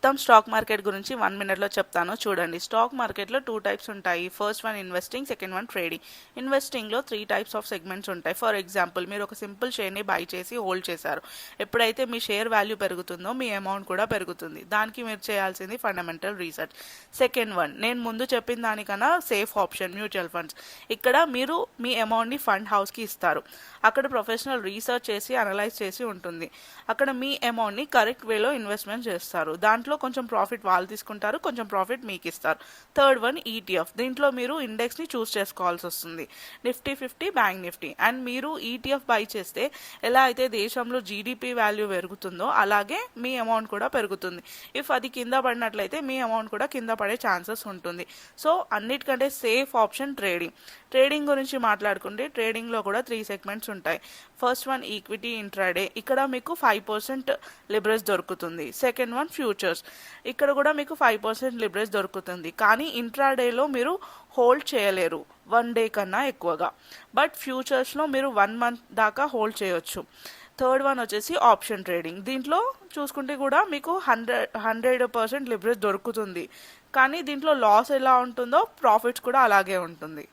మొత్తం stock market గురించి 1 minute లో చెప్తాను చూడండి. స్టాక్ మార్కెట్లో 2 టైప్స్ ఉంటాయి. First one investing, second one trading. ఇన్వెస్టింగ్లో 3 టైప్స్ ఆఫ్ సెగ్మెంట్స్ ఉంటాయి. ఫర్ ఎగ్జాంపుల్ మీరు ఒక సింపుల్ షేర్ని బై చేసి హోల్డ్ చేశారు. ఎప్పుడైతే మీ షేర్ వాల్యూ పెరుగుతుందో మీ అమౌంట్ కూడా పెరుగుతుంది. దానికి మీరు చేయాల్సింది ఫండమెంటల్ రీసెర్చ్. సెకండ్ వన్ నేను ముందు చెప్పిన దానికన్నా సేఫ్ ఆప్షన్ మ్యూచువల్ ఫండ్స్. ఇక్కడ మీరు మీ అమౌంట్ని ఫండ్ హౌస్కి ఇస్తారు. అక్కడ ప్రొఫెషనల్ రీసెర్చ్ చేసి అనలైజ్ చేసి ఉంటుంది. అక్కడ మీ అమౌంట్ని కరెక్ట్ వేలో ఇన్వెస్ట్మెంట్ చేస్తారు. దాంట్లో కొంచెం ప్రాఫిట్ వాళ్ళు తీసుకుంటారు, కొంచెం ప్రాఫిట్ మీకు ఇస్తారు. Third one ETF. దీంట్లో మీరు ఇండెక్స్ని చూస్ చేసుకోవాల్సి వస్తుంది. Nifty 50, bank Nifty. అండ్ మీరు ఈటీఎఫ్ బై చేస్తే ఎలా అయితే దేశంలో జీడిపి వాల్యూ పెరుగుతుందో అలాగే మీ అమౌంట్ కూడా పెరుగుతుంది. ఇఫ్ అది కింద పడినట్లయితే మీ అమౌంట్ కూడా కింద పడే ఛాన్సెస్ ఉంటుంది. సో అన్నిటికంటే సేఫ్ ఆప్షన్ ట్రేడింగ్. ట్రేడింగ్ గురించి మాట్లాడుకుంటే ట్రేడింగ్లో కూడా 3 సెగ్మెంట్స్ ఉంటాయి. First one equity intraday. ఇక్కడ మీకు 5% లిబరేజ్ దొరుకుతుంది. Second one futures. ఇక్కడ కూడా మీకు 5% లిబరేజ్ దొరుకుతుంది. కానీ ఇంట్రాడేలో మీరు హోల్డ్ చేయలేరు 1 day కన్నా ఎక్కువగా. బట్ ఫ్యూచర్స్లో మీరు 1 month దాకా హోల్డ్ చేయొచ్చు. థర్డ్ వన్ వచ్చేసి ఆప్షన్ ట్రేడింగ్. దీంట్లో చూసుకుంటే కూడా మీకు 100% లిబరేజ్ దొరుకుతుంది. కానీ దీంట్లో లాస్ ఎలా ఉంటుందో ప్రాఫిట్స్ కూడా అలాగే ఉంటుంది.